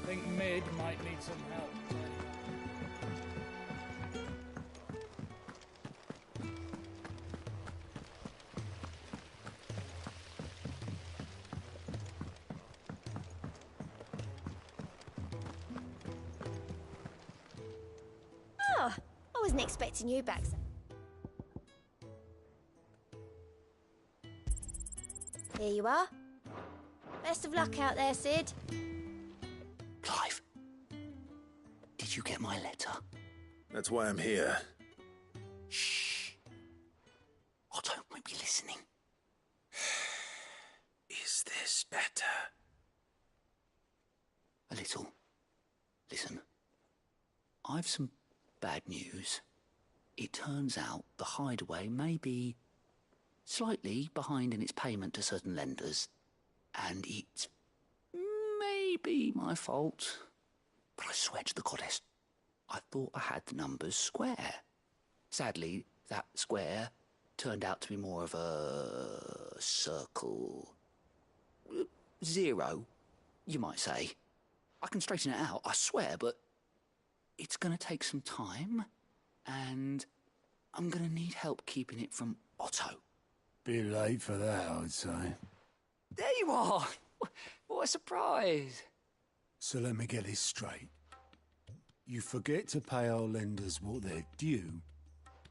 Think Mid might need some help. Oh, I wasn't expecting you back. Here you are. Best of luck out there, Sid. Clive, did you get my letter? That's why I'm here. Shh. Otto won't be listening. Is this better? A little. Listen, I've some bad news. It turns out the Hideaway may be slightly behind in its payment to certain lenders, and it may be my fault. But I swear to the goddess, I thought I had the numbers square. Sadly, that square turned out to be more of a circle. 0, you might say. I can straighten it out, I swear, but it's going to take some time, and I'm going to need help keeping it from Otto. Bit late for that, I'd say. There you are! What a surprise! So let me get this straight. You forget to pay our lenders what they're due,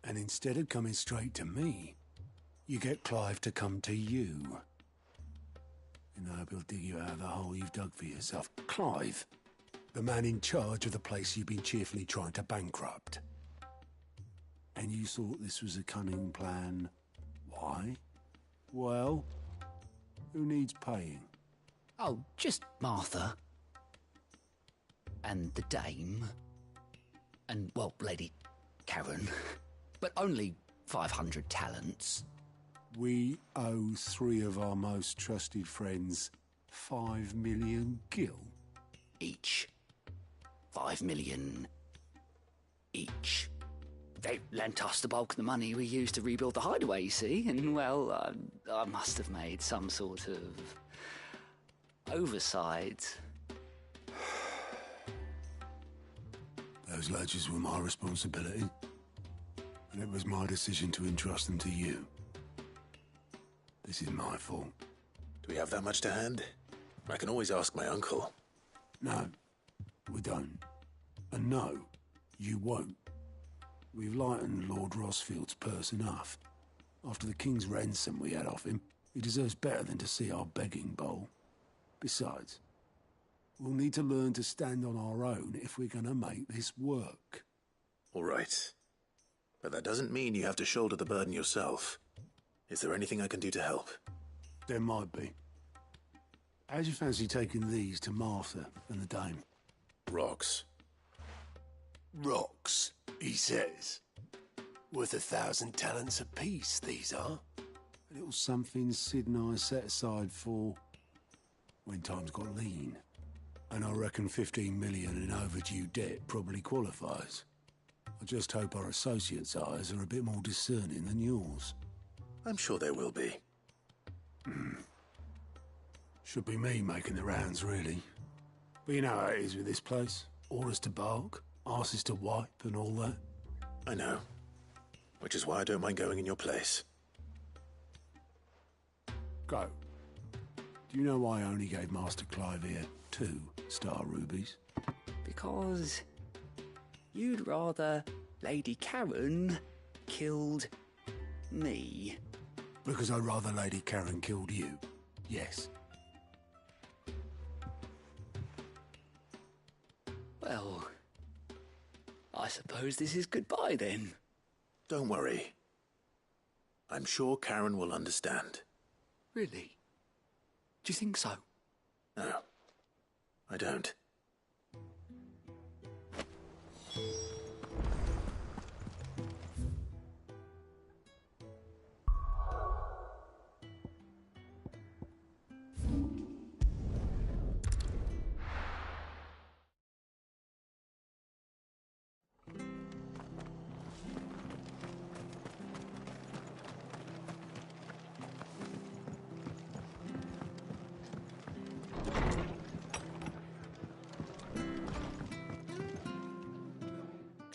and instead of coming straight to me, you get Clive to come to you. And I hope he'll dig you out of the hole you've dug for yourself. Clive, the man in charge of the place you've been cheerfully trying to bankrupt. And you thought this was a cunning plan. Why? Well, who needs paying? Oh, just Martha. And the dame. And, well, Lady Karen. But only 500 talents. We owe 3 of our most trusted friends 5 million gil. Each. 5 million each. They lent us the bulk of the money we used to rebuild the Hideaway, you see, and, well, I must have made some sort of oversight. Those ledgers were my responsibility, and it was my decision to entrust them to you. This is my fault. Do we have that much to hand? I can always ask my uncle. No, we don't. And no, you won't. We've lightened Lord Rossfield's purse enough. After the king's ransom we had off him, he deserves better than to see our begging bowl. Besides, we'll need to learn to stand on our own if we're going to make this work. All right. But that doesn't mean you have to shoulder the burden yourself. Is there anything I can do to help? There might be. How'd you fancy taking these to Martha and the dame? Rocks. Rocks, he says. Worth 1,000 talents apiece, these are. A little something Sid and I set aside for when times got lean. And I reckon 15 million in overdue debt probably qualifies. I just hope our associates' eyes are a bit more discerning than yours. I'm sure there will be. Should be me making the rounds, really. But you know how it is with this place. Orders to bark, arses to wipe, and all that. I know. Which is why I don't mind going in your place. Go. Do you know why I only gave Master Clive here 2 star rubies? Because you'd rather Lady Karen killed me. Because I'd rather Lady Karen killed you. Yes. Well, I suppose this is goodbye then. Don't worry. I'm sure Karen will understand. Really? Do you think so? No, I don't.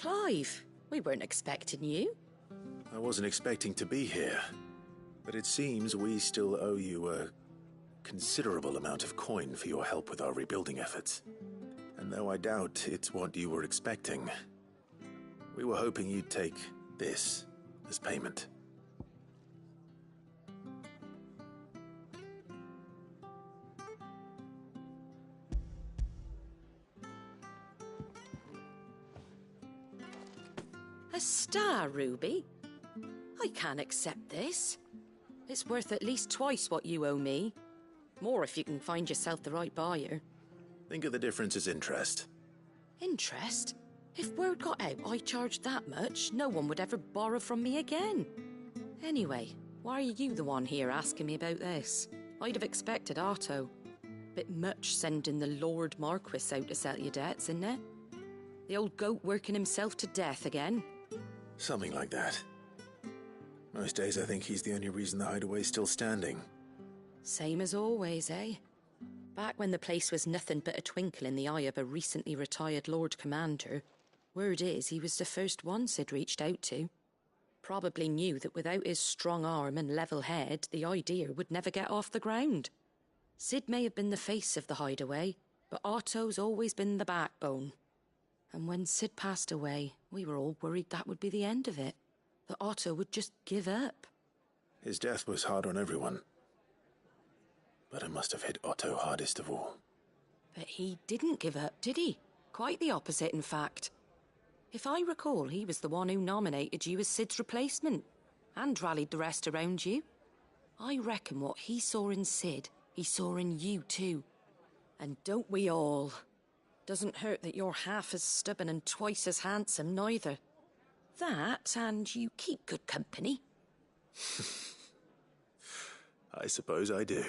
Clive, we weren't expecting you. I wasn't expecting to be here, but it seems we still owe you a considerable amount of coin for your help with our rebuilding efforts. And though I doubt it's what you were expecting, we were hoping you'd take this as payment. A star ruby? I can't accept this. It's worth at least twice what you owe me. More if you can find yourself the right buyer. Think of the difference as interest. Interest? If word got out I charged that much, no one would ever borrow from me again. Anyway, why are you the one here asking me about this? I'd have expected Otto. Bit much sending the Lord Marquis out to settle your debts, isn't it? The old goat working himself to death again. Something like that. Most days I think he's the only reason the hideaway's still standing. Same as always, eh? Back when the place was nothing but a twinkle in the eye of a recently retired Lord Commander, word is he was the first one Sid reached out to. Probably knew that without his strong arm and level head, the idea would never get off the ground. Sid may have been the face of the hideaway, but Otto's always been the backbone. And when Sid passed away, we were all worried that would be the end of it. That Otto would just give up. His death was hard on everyone. But it must have hit Otto hardest of all. But he didn't give up, did he? Quite the opposite, in fact. If I recall, he was the one who nominated you as Sid's replacement, and rallied the rest around you. I reckon what he saw in Sid, he saw in you too. And don't we all? Doesn't hurt that you're half as stubborn and twice as handsome, neither. That, and you keep good company. I suppose I do.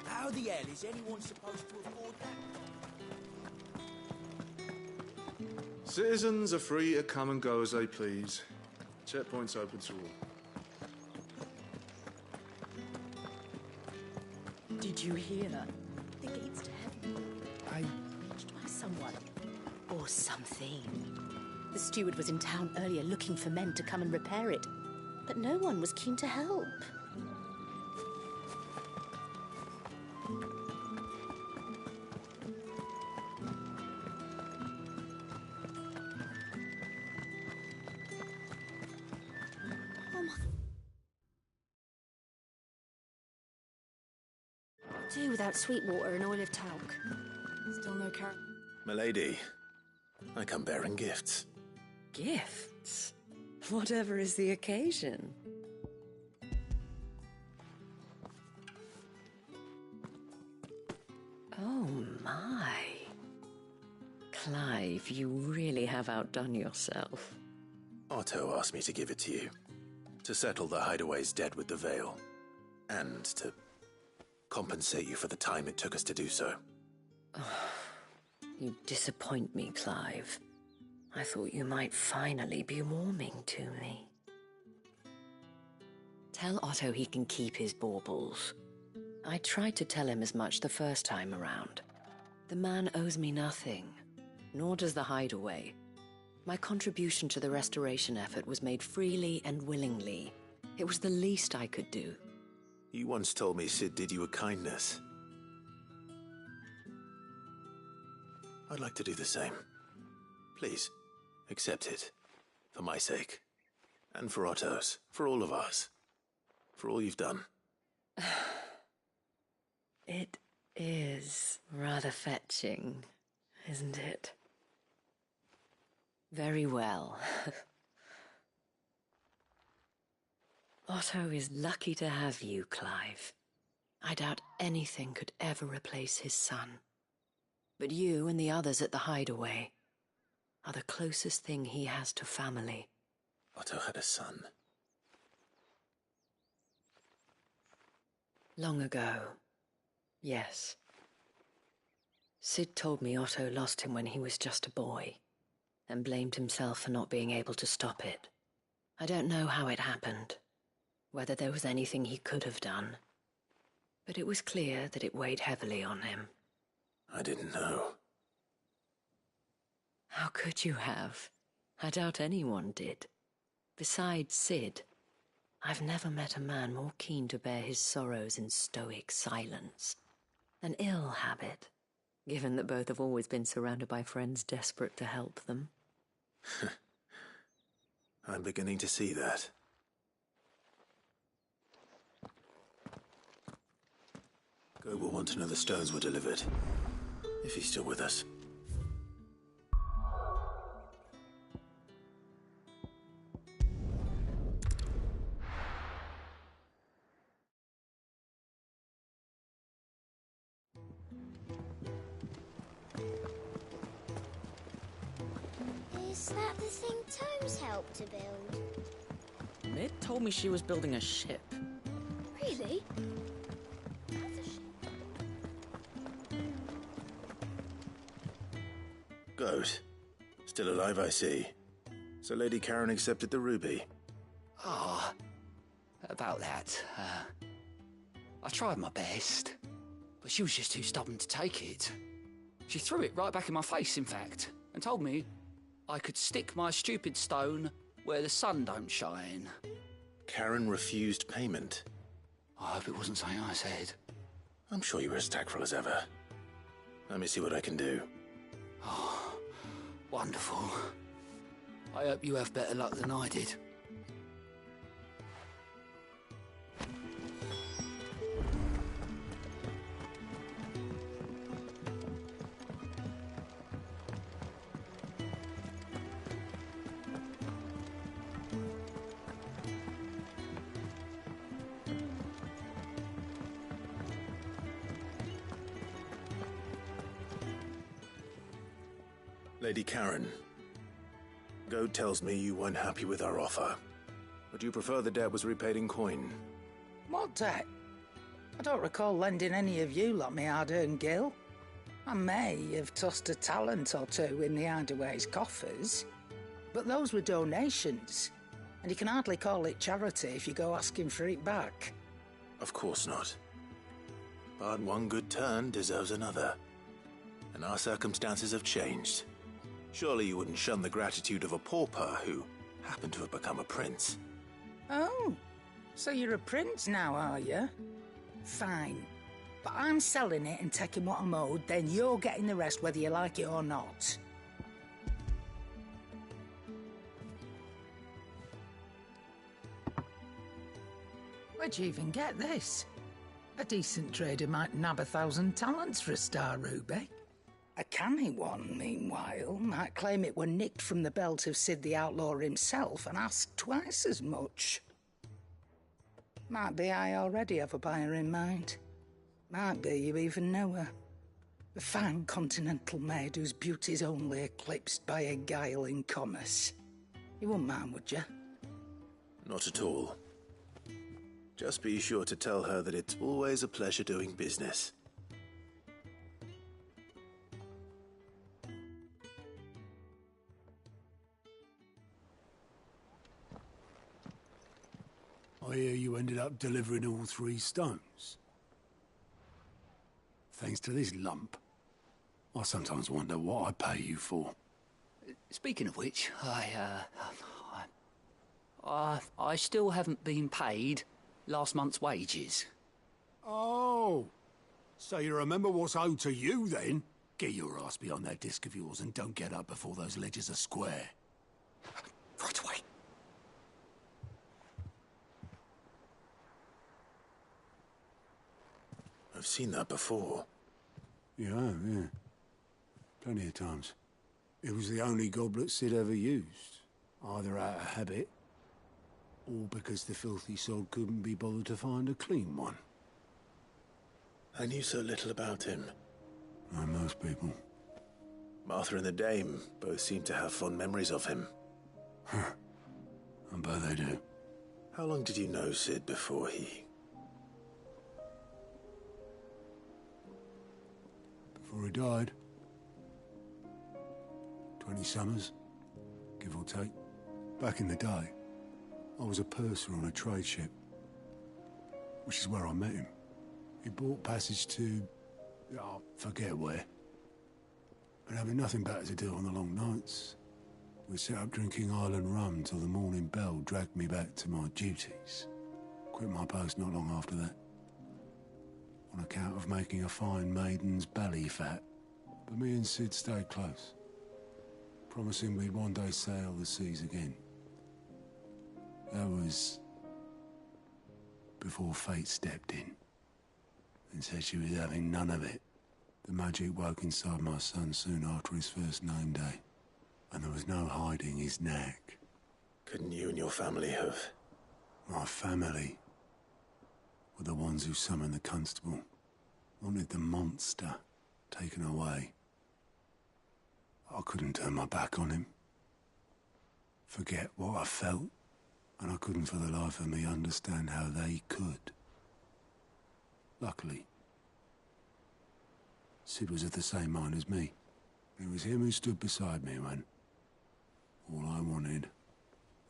How the hell is anyone supposed to afford that? Citizens are free to come and go as they please. Checkpoint's open to all. Did you hear? The gates to heaven I... reached by someone. or something. The steward was in town earlier looking for men to come and repair it, but no one was keen to help. Do without sweet water and olive talc. Still no car... Milady, I come bearing gifts. Gifts? Whatever is the occasion. Oh my. Clive, you really have outdone yourself. Otto asked me to give it to you. To settle the hideaway's debt with the Veil. And to compensate you for the time it took us to do so. You disappoint me, Clive. I thought you might finally be warming to me. Tell Otto he can keep his baubles. I tried to tell him as much the first time around. The man owes me nothing, nor does the hideaway. My contribution to the restoration effort was made freely and willingly. It was the least I could do. You once told me Sid did you a kindness. I'd like to do the same. Please, accept it. For my sake. And for Otto's. For all of us. For all you've done. It is rather fetching, isn't it? Very well. Otto is lucky to have you, Clive. I doubt anything could ever replace his son. But you and the others at the hideaway are the closest thing he has to family. Otto had a son. Long ago, yes. Sid told me Otto lost him when he was just a boy, and blamed himself for not being able to stop it. I don't know how it happened, whether there was anything he could have done, but it was clear that it weighed heavily on him. I didn't know. How could you have? I doubt anyone did. Besides Sid, I've never met a man more keen to bear his sorrows in stoic silence. An ill habit, given that both have always been surrounded by friends desperate to help them. I'm beginning to see that. Goat will want to know the stones were delivered, if he's still with us. Is that the thing Tomes helped to build? Nid told me she was building a ship. Really? Goat. Still alive, I see. So Lady Karen accepted the ruby. Ah, about that. I tried my best, but she was just too stubborn to take it. She threw it right back in my face, in fact, and told me I could stick my stupid stone where the sun don't shine. Karen refused payment. I hope it wasn't something I said. I'm sure you were as tactful as ever. Let me see what I can do. Oh, wonderful. I hope you have better luck than I did. Lady Karen, Goat tells me you weren't happy with our offer. Would you prefer the debt was repaid in coin? What debt? I don't recall lending any of you lot me hard-earned gil. I may have tossed a talent or two in the Hideaway's coffers, but those were donations, and you can hardly call it charity if you go asking for it back. Of course not. But one good turn deserves another. And our circumstances have changed. Surely you wouldn't shun the gratitude of a pauper who happened to have become a prince. Oh, so you're a prince now, are you? Fine. But I'm selling it and taking what I'm owed, then you're getting the rest whether you like it or not. Where'd you even get this? A decent trader might nab 1,000 talents for a star ruby. A canny one, meanwhile, might claim it were nicked from the belt of Sid the Outlaw himself and ask twice as much. Might be I already have a buyer in mind. Might be you even know her. A fine continental maid whose beauty's only eclipsed by a guile in commerce. You wouldn't mind, would you? Not at all. Just be sure to tell her that it's always a pleasure doing business. I hear you ended up delivering all 3 stones. Thanks to this lump. I sometimes wonder what I pay you for. Speaking of which, I still haven't been paid last month's wages. Oh, so you remember what's owed to you then? Get your ass behind that disc of yours and don't get up before those ledgers are square. Right away. I've seen that before. Yeah. Plenty of times. It was the only goblet Sid ever used. Either out of habit, or because the filthy sod couldn't be bothered to find a clean one. I knew so little about him. Like most people. Martha and the Dame both seem to have fond memories of him. I bet they do. How long did you know Sid before he... before he died. 20 summers, give or take. Back in the day, I was a purser on a trade ship, which is where I met him. He bought passage to... I forget where. But having nothing better to do on the long nights, we set up drinking island rum till the morning bell dragged me back to my duties. Quit my post not long after that, on account of making a fine maiden's belly fat. But me and Sid stayed close, promising we'd one day sail the seas again. That was before fate stepped in and said she was having none of it. The magic woke inside my son soon after his first name day, and there was no hiding his knack. Couldn't you and your family have... My family were the ones who summoned the constable, wanted the monster taken away. I couldn't turn my back on him, forget what I felt, and I couldn't for the life of me understand how they could. Luckily, Sid was of the same mind as me. It was him who stood beside me when all I wanted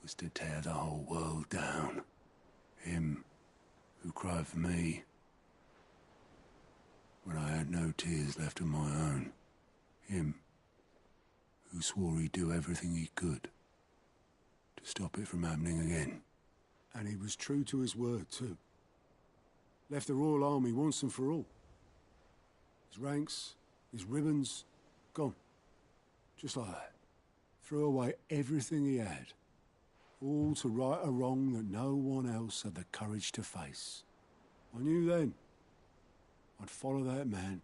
was to tear the whole world down. Him who cried for me when I had no tears left of my own. Him who swore he'd do everything he could to stop it from happening again. And he was true to his word, too. Left the Royal Army once and for all. His ranks, his ribbons, gone. Just like that. Threw away everything he had. All to right a wrong that no one else had the courage to face. I knew then I'd follow that man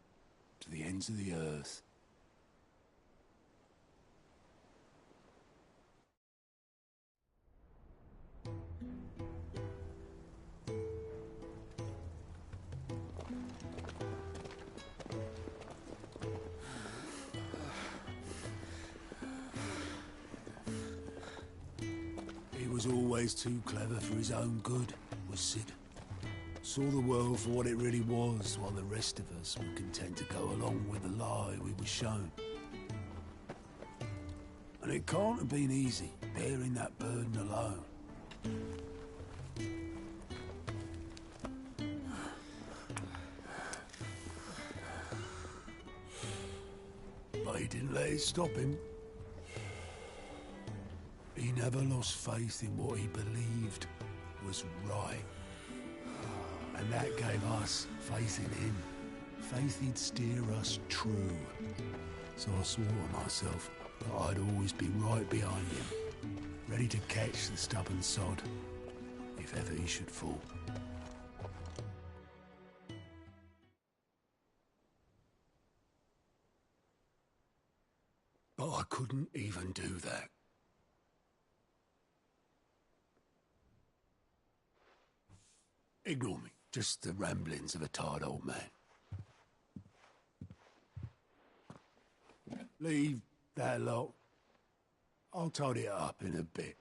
to the ends of the earth. He was always too clever for his own good, was Sid. Saw the world for what it really was, while the rest of us were content to go along with the lie we were shown. And it can't have been easy, bearing that burden alone. But he didn't let it stop him. He never lost faith in what he believed was right. And that gave us faith in him. Faith he'd steer us true. So I swore to myself that I'd always be right behind him, ready to catch the stubborn sod, if ever he should fall. But I couldn't even do that. Ignore me. Just the ramblings of a tired old man. Leave that lot. I'll tidy it up in a bit.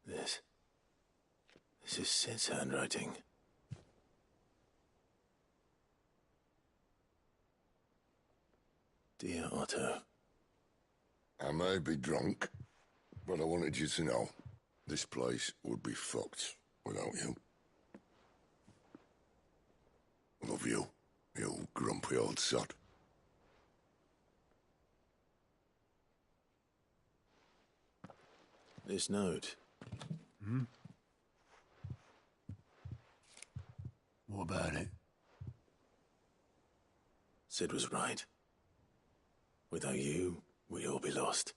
This is Sid's handwriting. Dear Otto. I may be drunk, but I wanted you to know this place would be fucked without you. Love you, you grumpy old sod. This note. Hmm? What about it? Sid was right. Without you, we'd all be lost.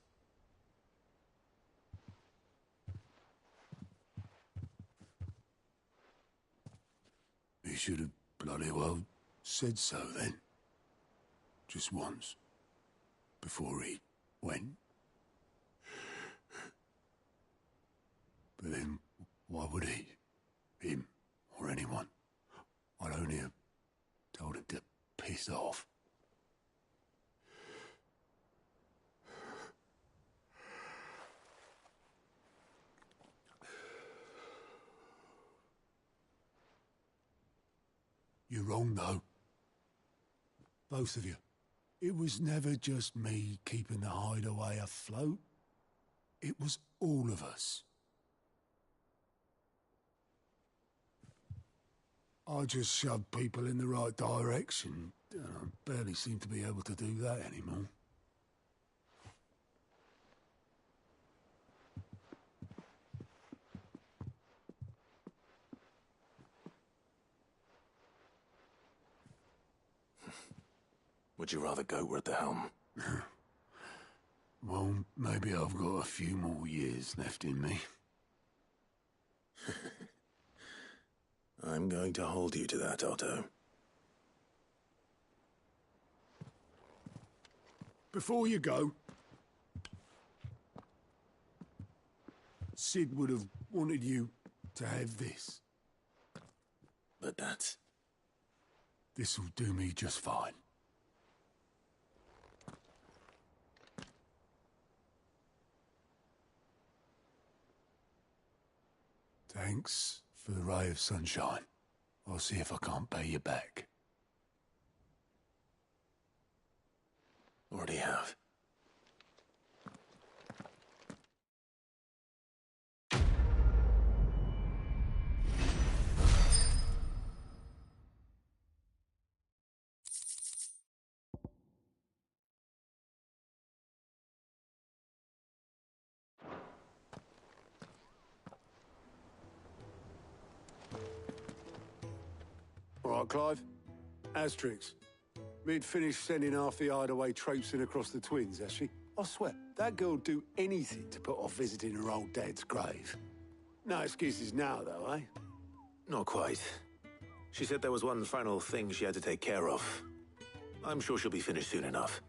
He should have bloody well said so then. Just once. Before he went. But then, why would he? Him, or anyone? I'd only have told him to piss off. You're wrong, though. Both of you. It was never just me keeping the hideaway afloat. It was all of us. I just shoved people in the right direction, and I barely seem to be able to do that anymore. Would you rather go at the helm? Well, maybe I've got a few more years left in me. I'm going to hold you to that, Otto. Before you go, Sid would have wanted you to have this. But that's... This'll do me just fine. Thanks for the ray of sunshine. I'll see if I can't pay you back. Already have. All right, Clive. Asterix. Mid finished sending half the hideaway traipsing across the twins, has she? I swear, that girl'd do anything to put off visiting her old dad's grave. No excuses now, though, eh? Not quite. She said there was one final thing she had to take care of. I'm sure she'll be finished soon enough.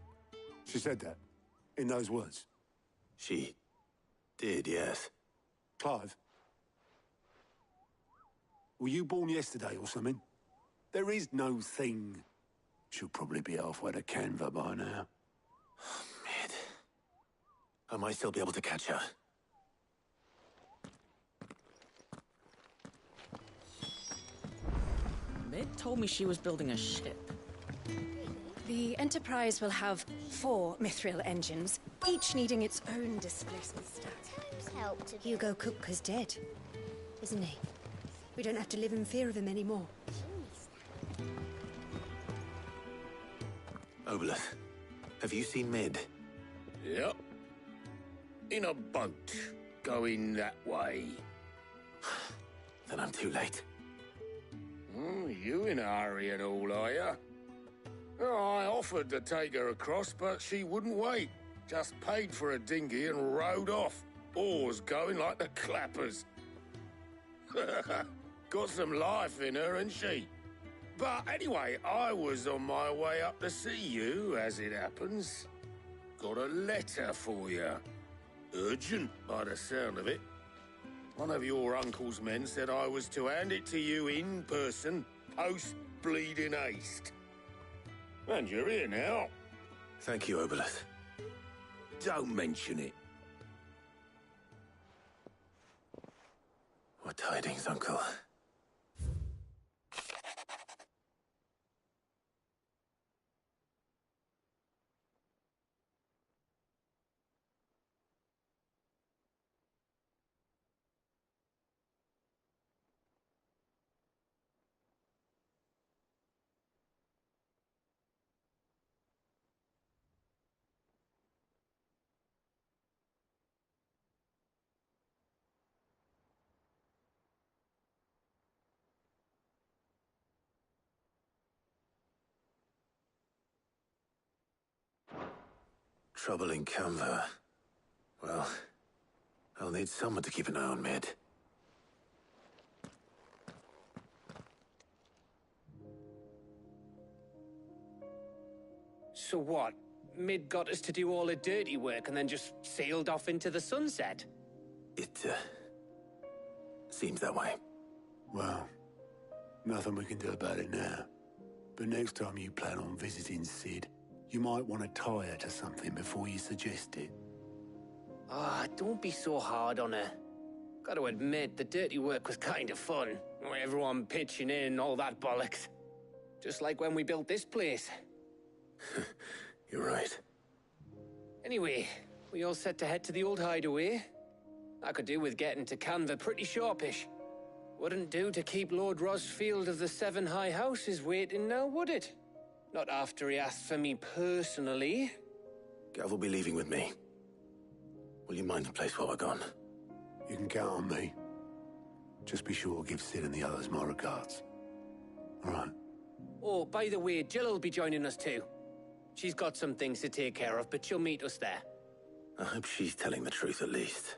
She said that? In those words? She did, yes. Clive? Were you born yesterday or something? There is no thing. She'll probably be halfway to Canva by now. Mid. I might still be able to catch her. Mid told me she was building a ship. The Enterprise will have 4 mithril engines, each needing its own displacement stat. Hugo Kupka's dead, isn't he? We don't have to live in fear of him anymore. Obeleth, have you seen Mid? Yep. In a boat, going that way. Then I'm too late. You in a hurry and all, are you? Oh, I offered to take her across, but she wouldn't wait. Just paid for a dinghy and rowed off. Oars going like the clappers. Got some life in her, ain't she? But anyway, I was on my way up to see you, as it happens. Got a letter for you. Urgent, by the sound of it. One of your uncle's men said I was to hand it to you in person, post-bleeding haste. And you're here now. Thank you, Obeleth. Don't mention it. What tidings, Uncle? Trouble in Canva. Well, I'll need someone to keep an eye on Mid. So what? Mid got us to do all the dirty work and then just sailed off into the sunset? It, seems that way. Well, nothing we can do about it now. But next time you plan on visiting Sid, you might want to tie her to something before you suggest it. Ah, don't be so hard on her. Gotta admit, the dirty work was kind of fun. Everyone pitching in, all that bollocks. Just like when we built this place. You're right. Anyway, we all set to head to the old hideaway. I could do with getting to Canva pretty sharpish. Wouldn't do to keep Lord Rosfield of the Seven High Houses waiting now, would it? Not after he asked for me personally. Gav will be leaving with me. Will you mind the place while we're gone? You can count on me. Just be sure to give Sid and the others my regards. All right. Oh, by the way, Jill will be joining us too. She's got some things to take care of, but she'll meet us there. I hope she's telling the truth at least.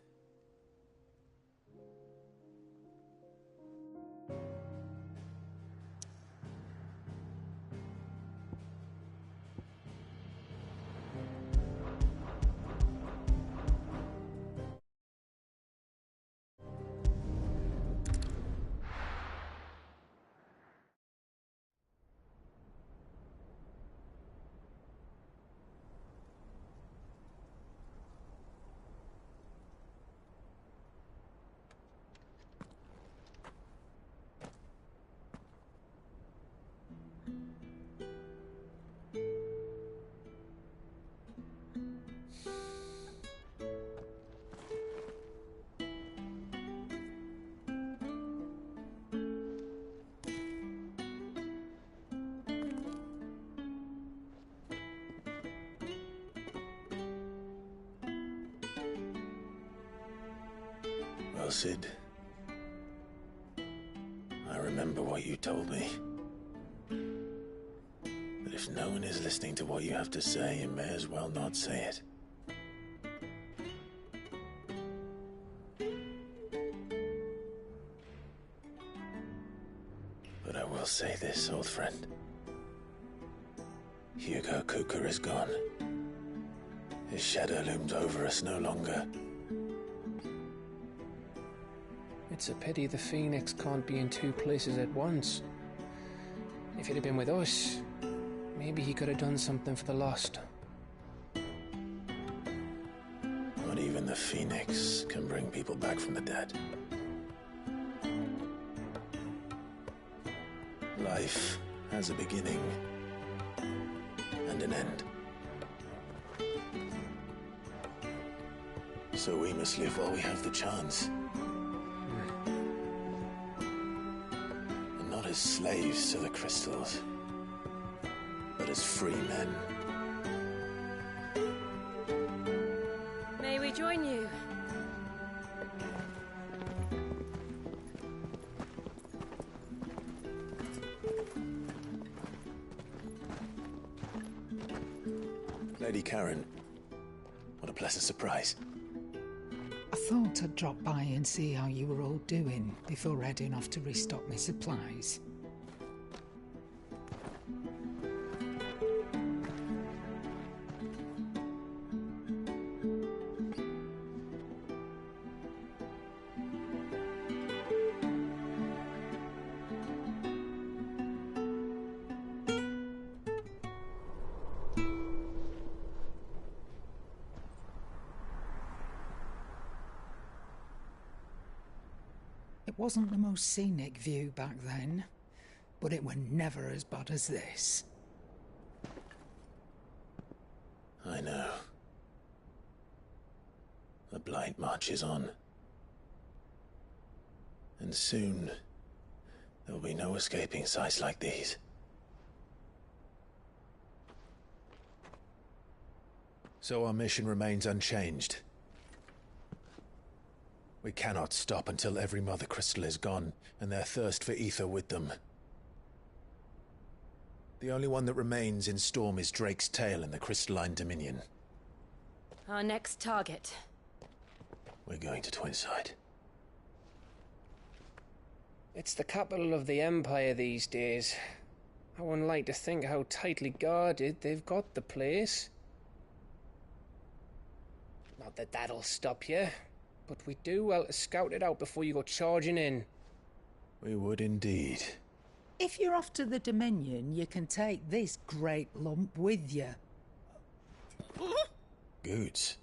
Well, Sid, I remember what you told me. But if no one is listening to what you have to say, you may as well not say it. But I will say this, old friend. Hugo Cooker is gone. His shadow looms over us no longer. It's a pity the Phoenix can't be in two places at once. If he'd have been with us, maybe he could have done something for the lost. Not even the Phoenix can bring people back from the dead. Life has a beginning and an end. So we must live while we have the chance. And not as slaves to the crystals, but as free men. May we join you? Lady Karen, what a pleasant surprise. I thought I'd drop by and see how you were all doing before heading off to restock my supplies. It wasn't the most scenic view back then, but it were never as bad as this. I know. The blight marches on. And soon, there will be no escaping sights like these. So our mission remains unchanged. We cannot stop until every Mother Crystal is gone, and their thirst for ether with them. The only one that remains in Storm is Drake's Tail in the Crystalline Dominion. Our next target. We're going to Twinside. It's the capital of the Empire these days. I wouldn't like to think how tightly guarded they've got the place. Not that that'll stop you, but we do well to scout it out before you go charging in. We would indeed. If you're off to the Dominion, you can take this great lump with you. Goods.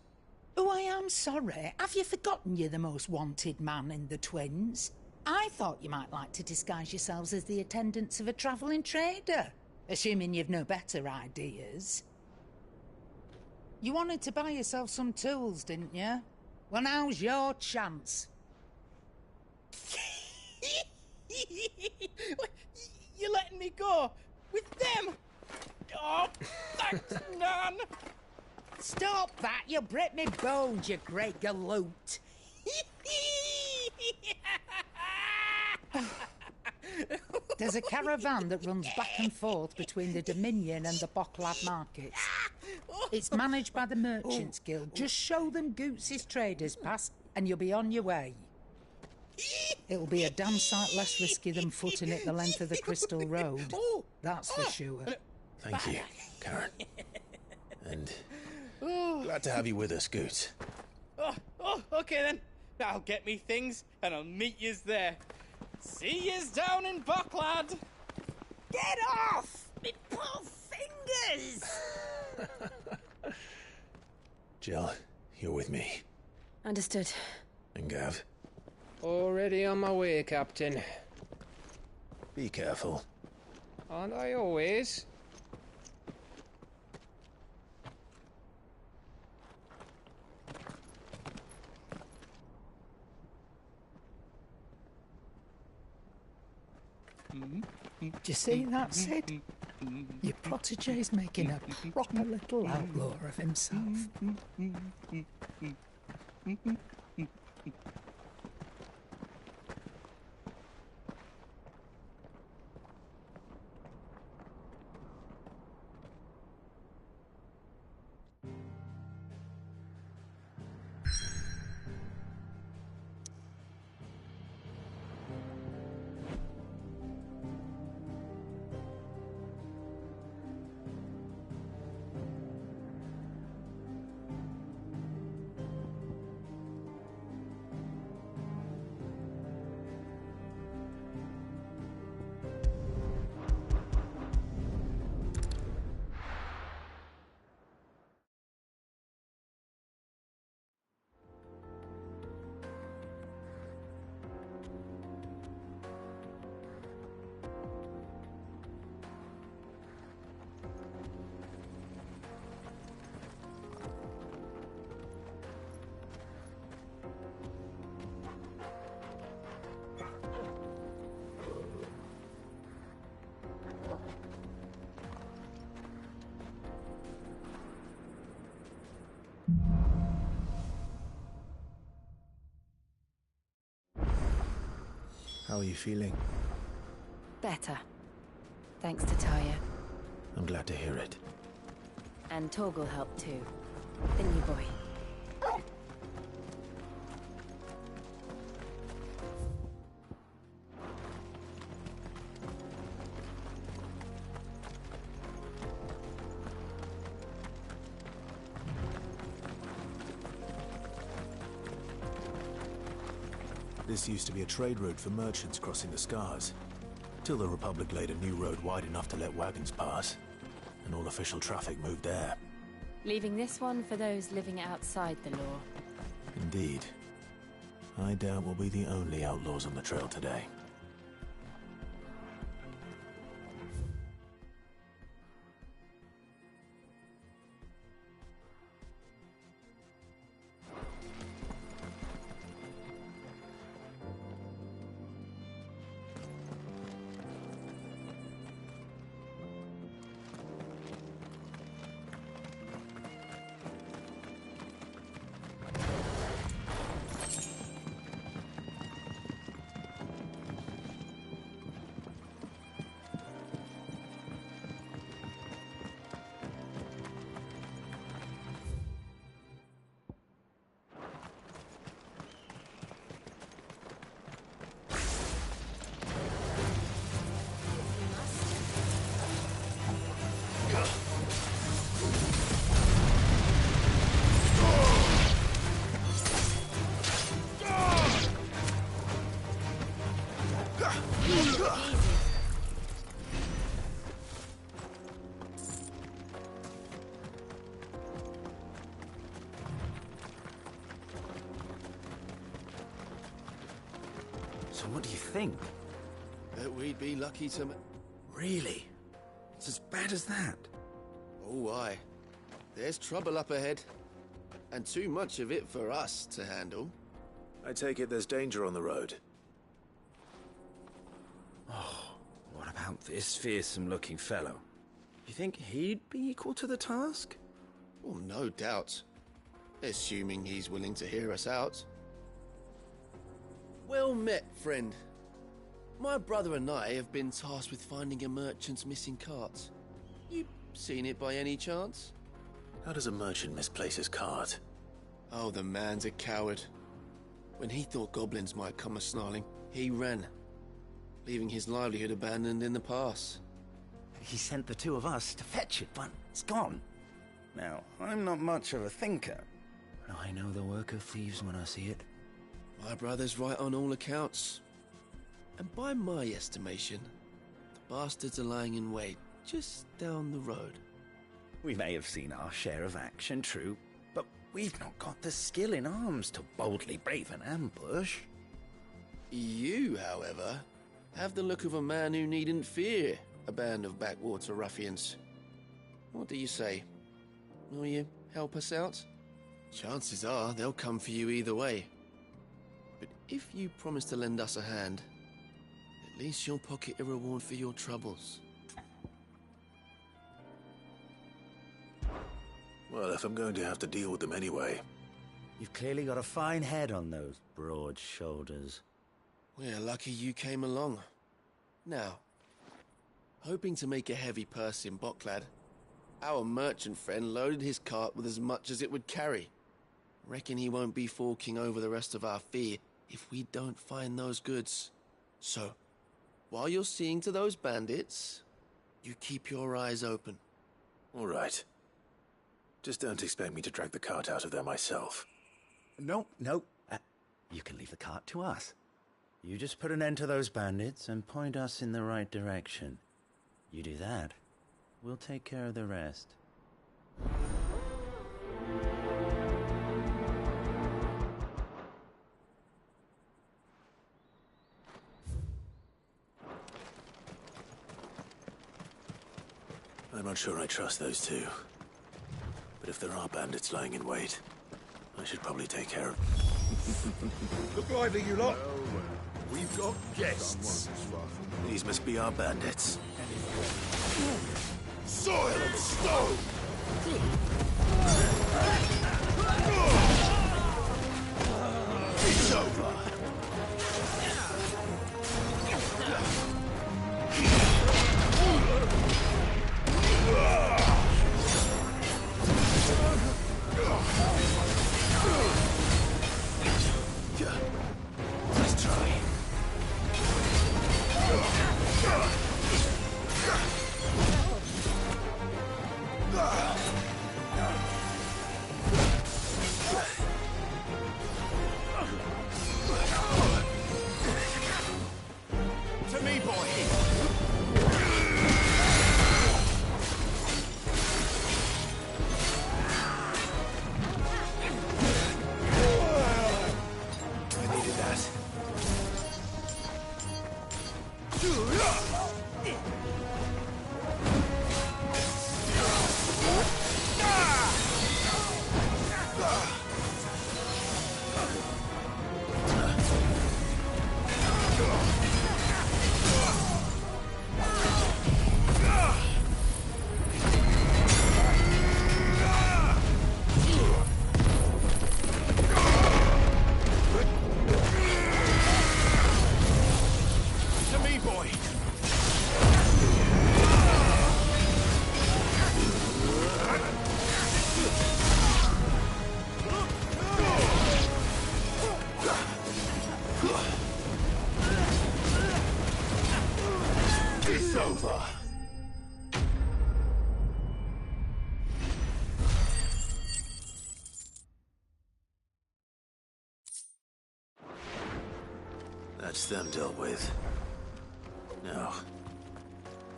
Oh, I am sorry. Have you forgotten you're the most wanted man in the Twins? I thought you might like to disguise yourselves as the attendants of a travelling trader, assuming you've no better ideas. You wanted to buy yourself some tools, didn't you? Well, now's your chance. You're letting me go? With them? Oh, thanks, Nan! Stop that! You'll break me bones, you great galoot! There's a caravan that runs back and forth between the Dominion and the Bocklad markets. It's managed by the Merchants Guild. Just show them Goots' traders pass and you'll be on your way. It'll be a damn sight less risky than footing it the length of the Crystal Road. That's for sure. Thank you, Karen. And glad to have you with us, Goots. Okay then. I'll get me things and I'll meet yous there. See yous down in Bocklad. Get off! Me poor fingers! Jill, you're with me. Understood. And Gav? Already on my way, Captain. Be careful. Aren't I always? Do you see that, Sid? Your protege's making a proper little outlaw of himself. How are you feeling? Better. Thanks to Taya. I'm glad to hear it. And Torgal helped too. The new boy. This used to be a trade route for merchants crossing the Scars, till the Republic laid a new road wide enough to let wagons pass, and all official traffic moved there. Leaving this one for those living outside the law. Indeed. I doubt we'll be the only outlaws on the trail today. So what do you think? That we'd be lucky to... Really? It's as bad as that? Oh, aye. There's trouble up ahead. And too much of it for us to handle. I take it there's danger on the road. Oh, what about this fearsome-looking fellow? You think he'd be equal to the task? Well, no doubt. Assuming he's willing to hear us out. Well met, friend. My brother and I have been tasked with finding a merchant's missing cart. You seen it by any chance? How does a merchant misplace his cart? Oh, the man's a coward. When he thought goblins might come a-snarling, he ran, leaving his livelihood abandoned in the pass. He sent the two of us to fetch it, but it's gone. Now, I'm not much of a thinker, but I know the work of thieves when I see it. My brother's right on all accounts. And by my estimation, the bastards are lying in wait just down the road. We may have seen our share of action, true, but we've not got the skill in arms to boldly brave an ambush. You, however, have the look of a man who needn't fear a band of backwater ruffians. What do you say? Will you help us out? Chances are they'll come for you either way. But if you promise to lend us a hand, at least you'll pocket a reward for your troubles. Well, if I'm going to have to deal with them anyway. You've clearly got a fine head on those broad shoulders. We're lucky you came along. Now, hoping to make a heavy purse in Bocklad, our merchant friend loaded his cart with as much as it would carry. Reckon he won't be forking over the rest of our fee if we don't find those goods. So, while you're seeing to those bandits, you keep your eyes open. All right. Just don't expect me to drag the cart out of there myself. No. You can leave the cart to us. You just put an end to those bandits and point us in the right direction. You do that, we'll take care of the rest. I'm not sure I trust those two. But if there are bandits lying in wait, I should probably take care of... Look lively, you lot. We've got guests. These must be our bandits. Soil and stone! It's over! Let's try. To me, boy! It's over. That's them dealt with. Now,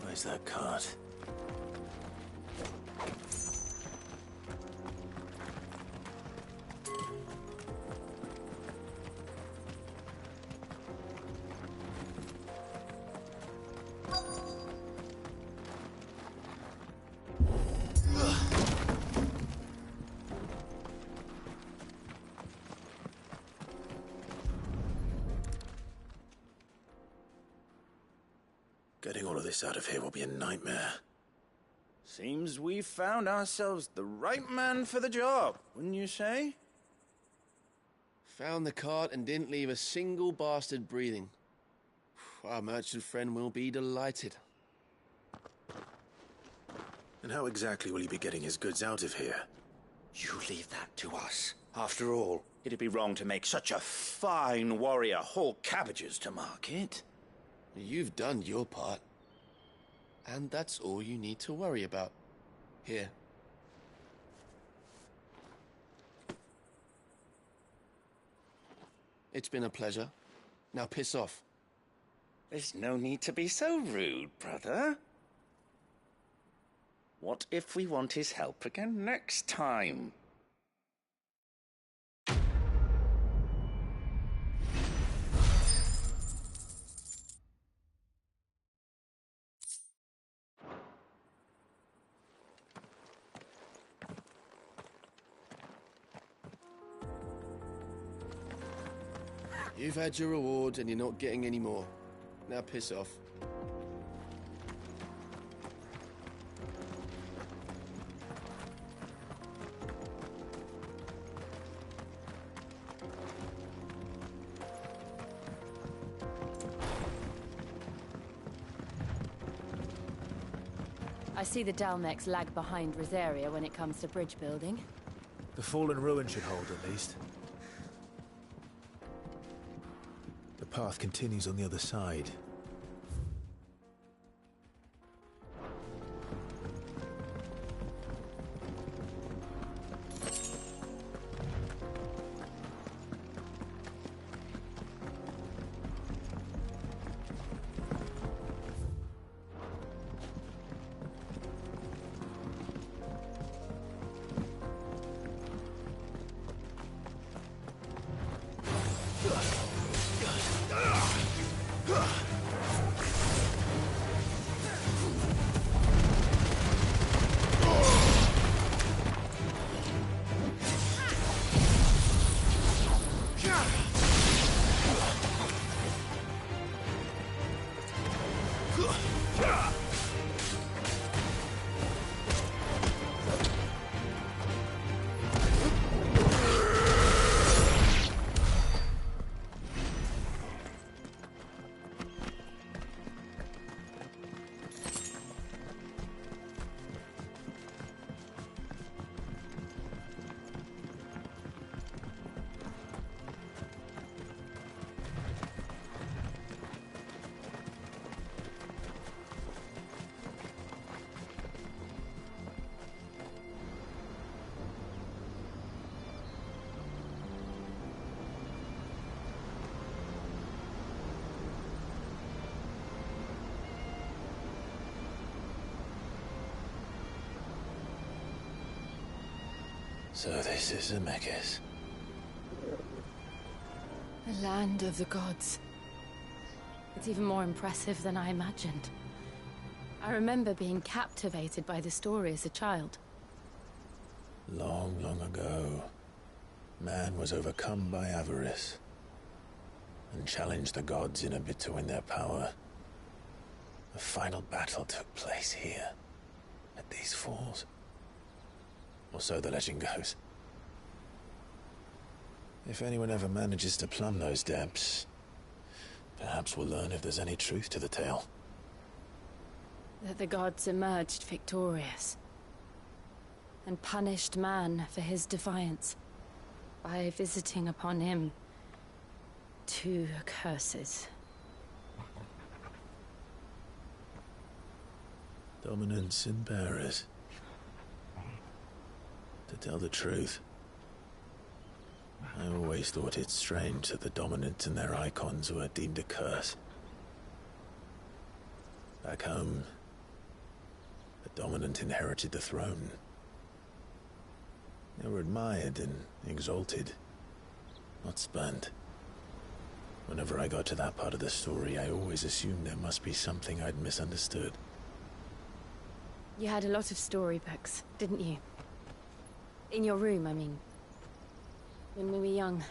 where's that cart? Getting all of this out of here will be a nightmare. Seems we've found ourselves the right man for the job, wouldn't you say? Found the cart and didn't leave a single bastard breathing. Our merchant friend will be delighted. And how exactly will he be getting his goods out of here? You leave that to us. After all, it'd be wrong to make such a fine warrior haul cabbages to market. You've done your part. And that's all you need to worry about. Here. It's been a pleasure. Now piss off. There's no need to be so rude, brother. What if we want his help again next time? You've had your reward and you're not getting any more. Now piss off. I see the Dalmex lag behind Rosaria when it comes to bridge building. The fallen ruin should hold, at least. The path continues on the other side. So this is Zemeckis. The land of the gods. It's even more impressive than I imagined. I remember being captivated by the story as a child. Long, long ago, man was overcome by avarice and challenged the gods in a bid to win their power. The final battle took place here, at these falls. Or so the legend goes. If anyone ever manages to plumb those depths, perhaps we'll learn if there's any truth to the tale. That the gods emerged victorious and punished man for his defiance by visiting upon him 2 curses. Dominance and bearers. To tell the truth, I always thought it strange that the dominant and their icons were deemed a curse. Back home, the dominant inherited the throne. They were admired and exalted, not spurned. Whenever I got to that part of the story, I always assumed there must be something I'd misunderstood. You had a lot of storybooks, didn't you? In your room, I mean. When we were young.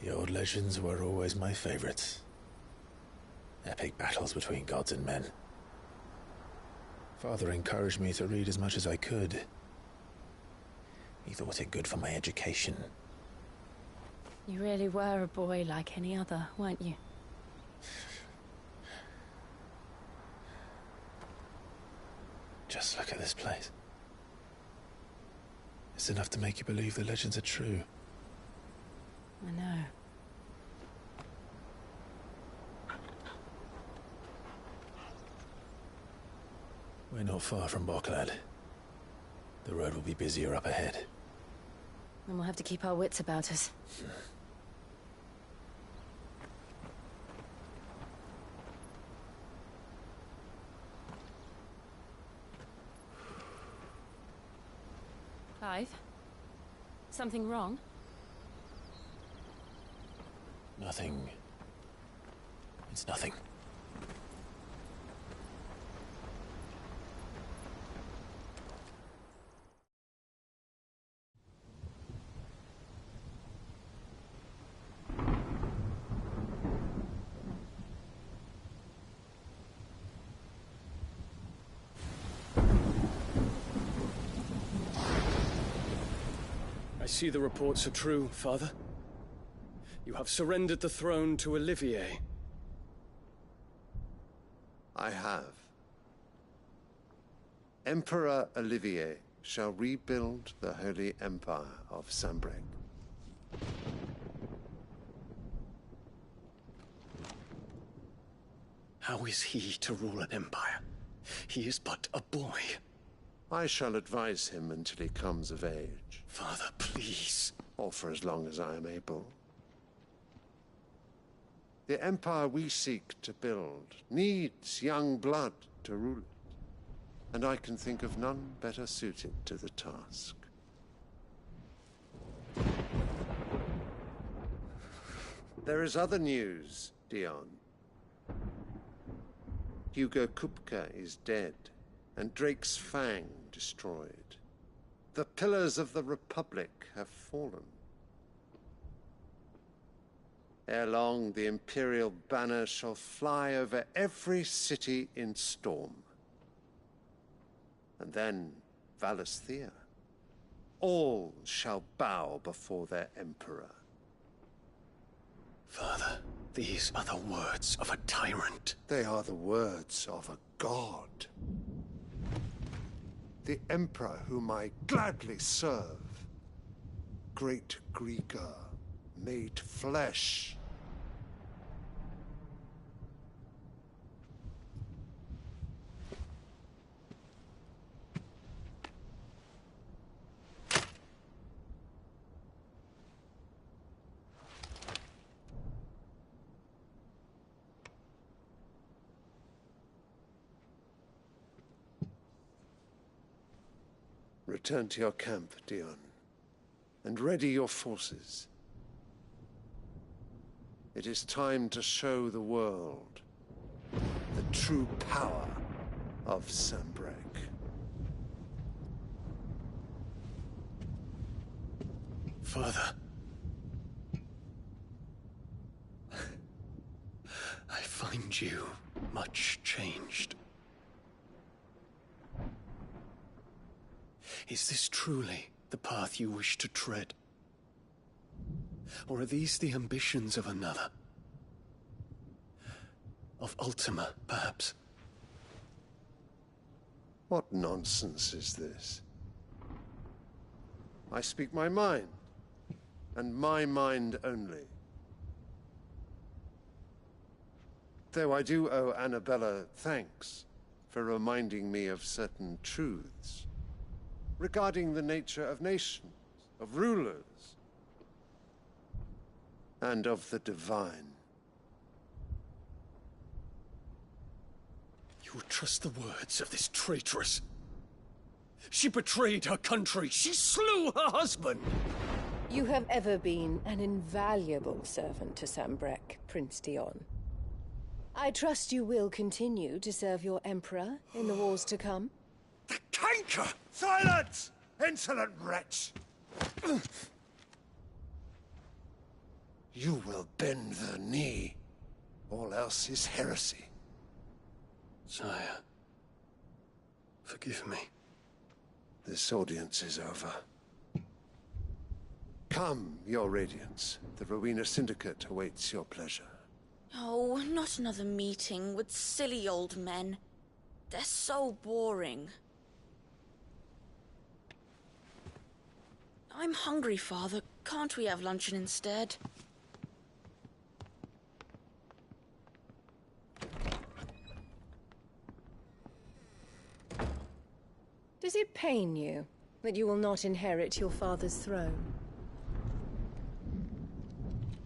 The old legends were always my favorites. Epic battles between gods and men. Father encouraged me to read as much as I could. He thought it good for my education. You really were a boy like any other, weren't you? Just look at this place. It's enough to make you believe the legends are true. I know. We're not far from Boklad. The road will be busier up ahead. Then we'll have to keep our wits about us. Clive? Something wrong? Nothing. It's nothing. I see the reports are true, Father. You have surrendered the throne to Olivier. I have. Emperor Olivier shall rebuild the Holy Empire of Sanbreque. How is he to rule an empire? He is but a boy. I shall advise him until he comes of age. Father, please. Or for as long as I am able. The empire we seek to build needs young blood to rule it, and I can think of none better suited to the task. There is other news, Dion. Hugo Kupka is dead, and Drake's Fang destroyed. The pillars of the Republic have fallen. Ere long, the Imperial banner shall fly over every city in Storm. And then, Valisthea. All shall bow before their Emperor. Father, these are the words of a tyrant. They are the words of a god. The Emperor whom I gladly serve. Great Greeker, made flesh. Return to your camp, Dion, and ready your forces. It is time to show the world the true power of Sanbreque. Father. I find you much changed. Is this truly the path you wish to tread? Or are these the ambitions of another? Of Ultima, perhaps? What nonsense is this? I speak my mind, and my mind only. Though I do owe Annabella thanks for reminding me of certain truths regarding the nature of nations, of rulers, and of the divine. You would trust the words of this traitress? She betrayed her country. She slew her husband. You have ever been an invaluable servant to Sanbreque, Prince Dion. I trust you will continue to serve your Emperor in the wars to come. The canker! Silence! Insolent wretch! You will bend the knee All else is heresy. Sire, forgive me. This audience is over. Come, Your Radiance. The Rowena Syndicate awaits your pleasure. Oh, not another meeting with silly old men. They're so boring. I'm hungry, Father. Can't we have luncheon instead? Does it pain you that you will not inherit your father's throne?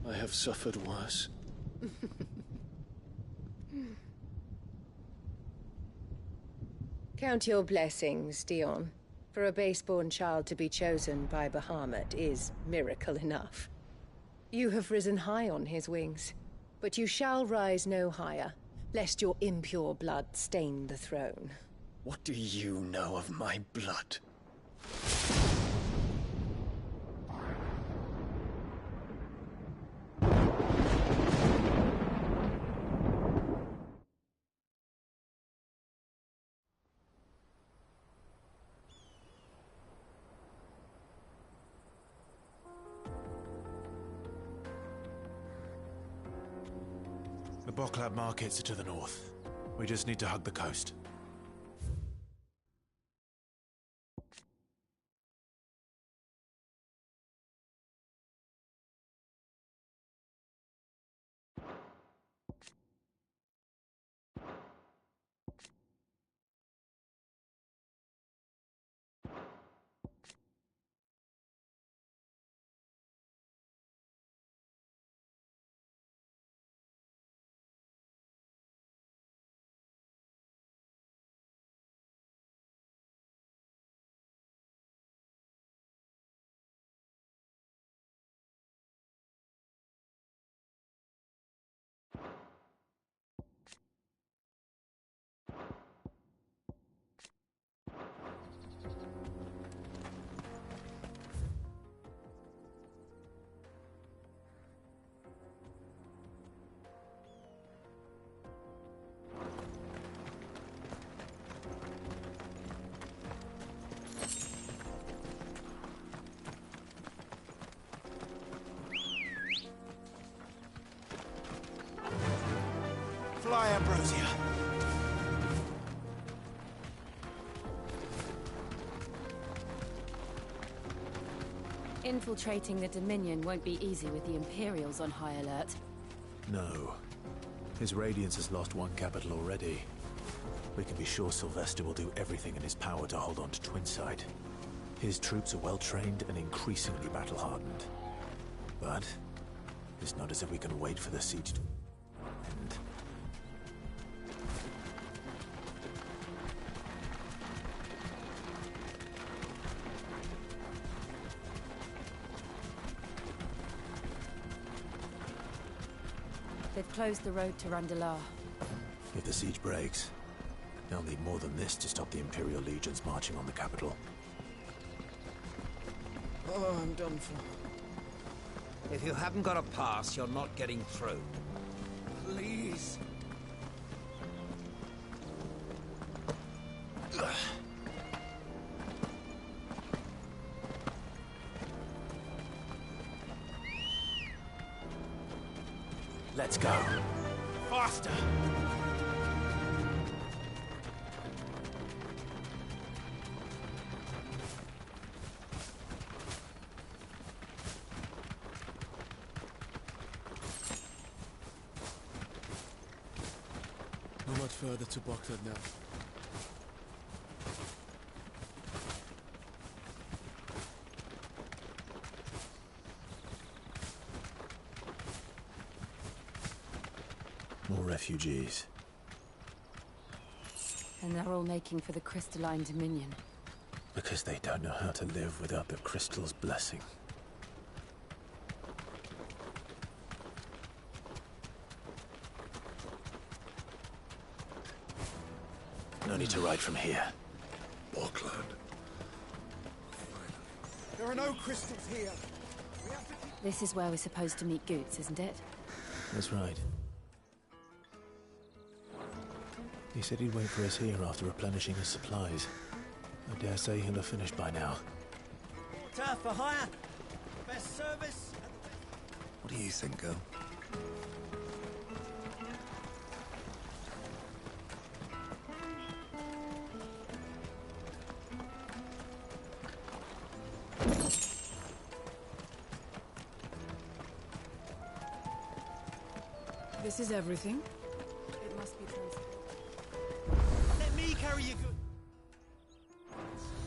I have suffered worse. Count your blessings, Dion. For a base-born child to be chosen by Bahamut is miracle enough. You have risen high on his wings, but you shall rise no higher, lest your impure blood stain the throne. What do you know of my blood? The Boklab markets are to the north. We just need to hug the coast. Fly, Ambrosia. Infiltrating the Dominion won't be easy with the Imperials on high alert. No. His Radiance has lost one capital already. We can be sure Sylvester will do everything in his power to hold on to Twinside. His troops are well-trained and increasingly battle-hardened. But it's not as if we can wait for the siege to end. They've closed the road to Randalar. If the siege breaks, they'll need more than this to stop the Imperial legions marching on the capital. Oh, I'm done for. If you haven't got a pass, you're not getting through. Please. Let's go. Faster! Not much further to Boklad now. More refugees. And they're all making for the Crystalline Dominion. Because they don't know how to live without the Crystal's blessing. No need to ride from here. Boklad. There are no crystals here. This is where we're supposed to meet Goots, isn't it? That's right. He said he'd wait for us here after replenishing his supplies. I dare say he'll have finished by now. Water for hire. Best service. What do you think, girl? This is everything. It must be transported. Let me carry you good.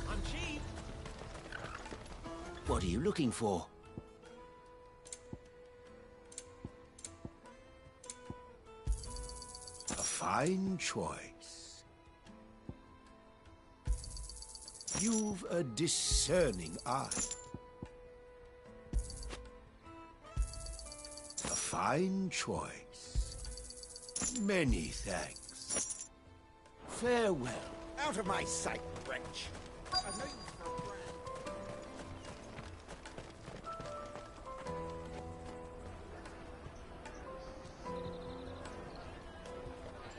I'm cheap. What are you looking for? A fine choice. You've a discerning eye. A fine choice. Many thanks. Farewell. Out of my sight, wretch. I know you felt grand.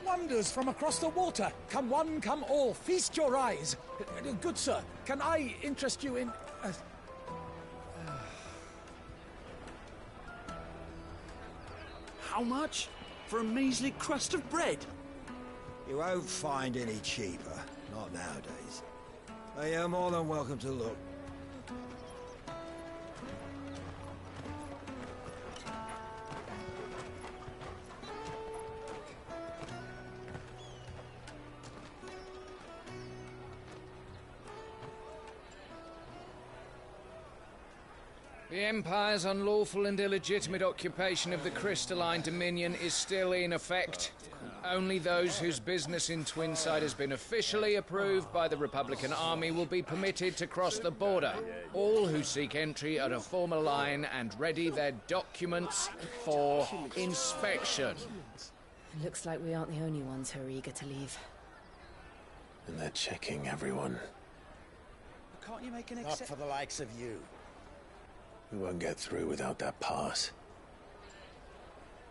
Wonders from across the water. Come one, come all. Feast your eyes. Good sir, can I interest you in... How much? For a measly crust of bread? You won't find any cheaper. Not nowadays. But you're more than welcome to look. The Empire's unlawful and illegitimate occupation of the Crystalline Dominion is still in effect. Only those whose business in Twinside has been officially approved by the Republican Army will be permitted to cross the border. All who seek entry are to form a line and ready their documents for inspection. Looks like we aren't the only ones who are eager to leave. And they're checking everyone. Can't you make an Not for the likes of you. We won't get through without that pass.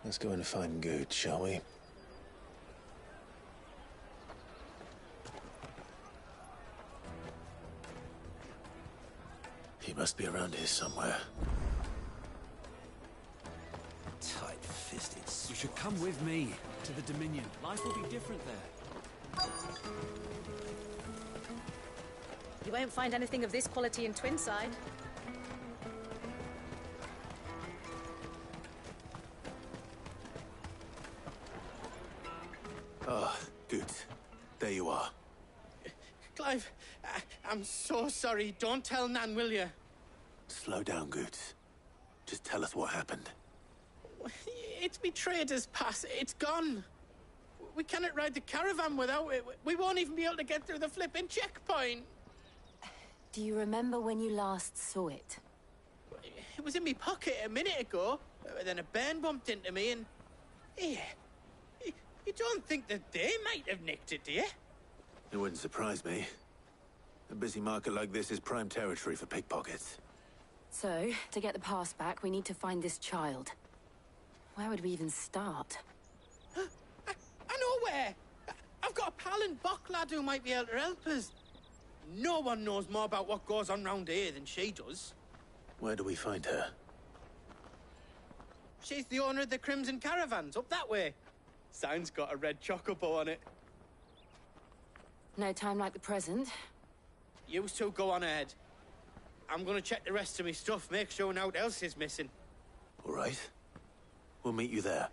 Let's go and find Good, shall we? He must be around here somewhere. Tight-fisted. You should come with me to the Dominion. Life will be different there. You won't find anything of this quality in Twinside. Ah, Good. There you are. Clive, I'm so sorry. Don't tell Nan, will you? Slow down, Good. Just tell us what happened. It's me trader's pass. It's gone. We cannot ride the caravan without it. We won't even be able to get through the flipping checkpoint. Do you remember when you last saw it? It was in my pocket a minute ago. Then a bairn bumped into me and... Yeah. You don't think that they might have nicked it, do you? It wouldn't surprise me. A busy market like this is prime territory for pickpockets. So, to get the pass back, we need to find this child. Where would we even start? I know where! I've got a pal in Bocklad who might be able to help us. No one knows more about what goes on round here than she does. Where do we find her? She's the owner of the Crimson Caravans, up that way. Sign's got a red chocobo on it. No time like the present. You two go on ahead. I'm gonna check the rest of my stuff, make sure naught else is missing. All right. We'll meet you there.